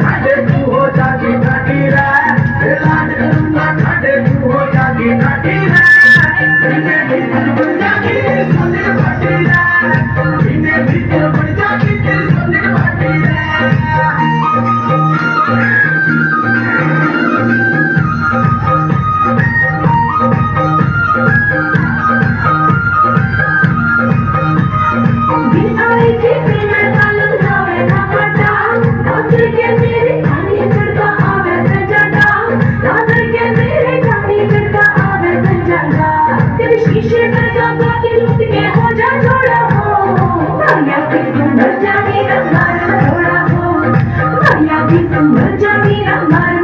खाटे तू हो जागी काटी रे लाड करूंगा खाटे तू हो जागी काटी रे इन्हें भीतर बढ़ जागी तेरे सोने बाटी रे इन्हें भीतर बढ़ जागी तेरे सोने बाटी रे शीशे पर जाता कि लुट के हो जा छोड़ा हो भैया की सुंदर जानी रंगार थोड़ा हो भैया की सुंदर जानी रंगार